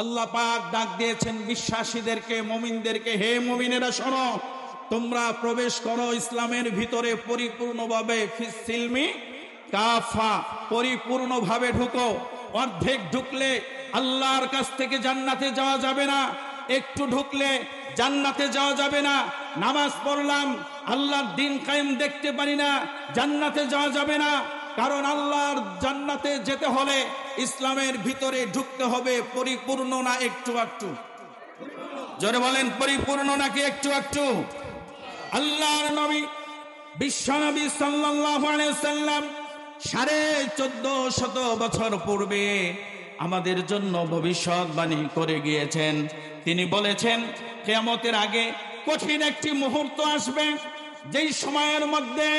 আল্লাহ পাক ডাক দিয়েছেন বিশ্বাসীদেরকে, মুমিনদেরকে, হে মুমিনেরা শোনো, তোমরা প্রবেশ করো ইসলামের ভিতরে পরিপূর্ণভাবে, ফিসসিলমি কাফা, পরিপূর্ণভাবে ঢুকো। অর্ধেক ঢুকলে আল্লাহর কাছ থেকে জান্নাতে যাওয়া যাবে না, একটু ঢুকলে জান্নাতে যাওয়া যাবে না। নামাজ পড়লাম, আল্লাহর দিন কায়েম দেখতে পারি না, জান্নাতে যাওয়া যাবে না। কারণ আল্লাহর জান্নাতে যেতে হলে ইসলামের ভিতরে ঢুকতে হবে। পরিপূর্ণ না একটু একটু? জোরে বলেন, পরিপূর্ণ নাকি একটু একটু? আল্লাহর নবী বিশ্বনবী সাল্লাল্লাহু আলাইহি ওয়াসাল্লাম 1450 বছর পূর্বে আমাদের জন্য ভবিষ্যৎবাণী করে গিয়েছেন। তিনি বলেছেন, কিয়ামতের আগে কঠিন একটি মুহূর্ত আসবে, যেই সময়ের মধ্যে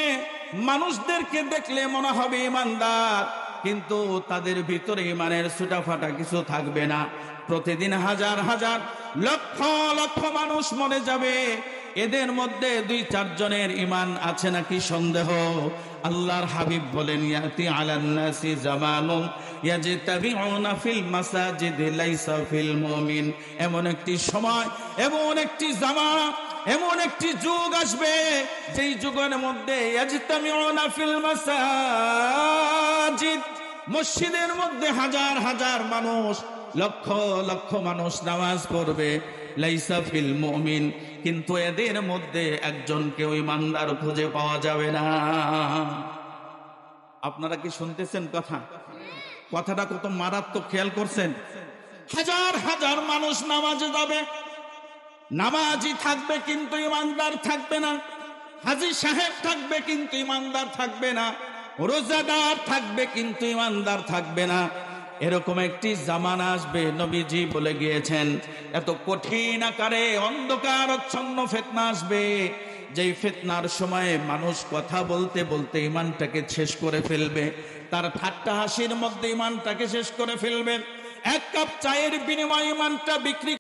মানুষদেরকে দেখলে মনে হবে ইমানদার, কিন্তু তাদের ভিতরে ইমানের ছুটাফাটা কিছু থাকবে না। প্রতিদিন হাজার হাজার লক্ষ লক্ষ মানুষ মরে যাবে, এদের মধ্যে 2-4 জনের ইমান আছে নাকি সন্দেহ। আল্লাহর হাবিব বলেন, ইয়াতি আলান নাসি জামানুন ইয়াজতাবিউনা ফিল মাসাজিদ লাইসা ফিল মুমিন। এমন একটি সময়, এমন একটি জামানা, এমন একটি যুগ আসবে, যেই যুগের মধ্যে ইয়াজতামিউনা ফিল মাসাজিদ, মসজিদের মধ্যে হাজার হাজার মানুষ, লক্ষ লক্ষ মানুষ নামাজ পড়বে, লাইসা ফিল মুমিন, কিন্তু এদের মধ্যে একজনকেও ইমানদার খুঁজে পাওয়া যাবে না। আপনারা কি শুনতেছেন কথাটা কত মারাত্মক, খেয়াল করছেন? হাজার হাজার মানুষ নামাজে যাবে, নামাজি থাকবে কিন্তু ইমানদার থাকবে না, হাজী সাহেব থাকবে কিন্তু ইমানদার থাকবে না, রোজাদার থাকবে কিন্তু ইমানদার থাকবে না। এরকম একটি জামানা আসবে, নবীজি বলে গিয়েছেন। এত কঠিন আকারে অন্ধকারচ্ছন্ন ফিতনা আসবে, যেই ফিতনার সময়ে মানুষ কথা বলতে বলতে ইমানটাকে শেষ করে ফেলবে, তার ঠাট্টা হাসির মধ্যে ইমানটাকে শেষ করে ফেলবে। 1 কাপ চায়ের বিনিময়ে ইমানটা বিক্রি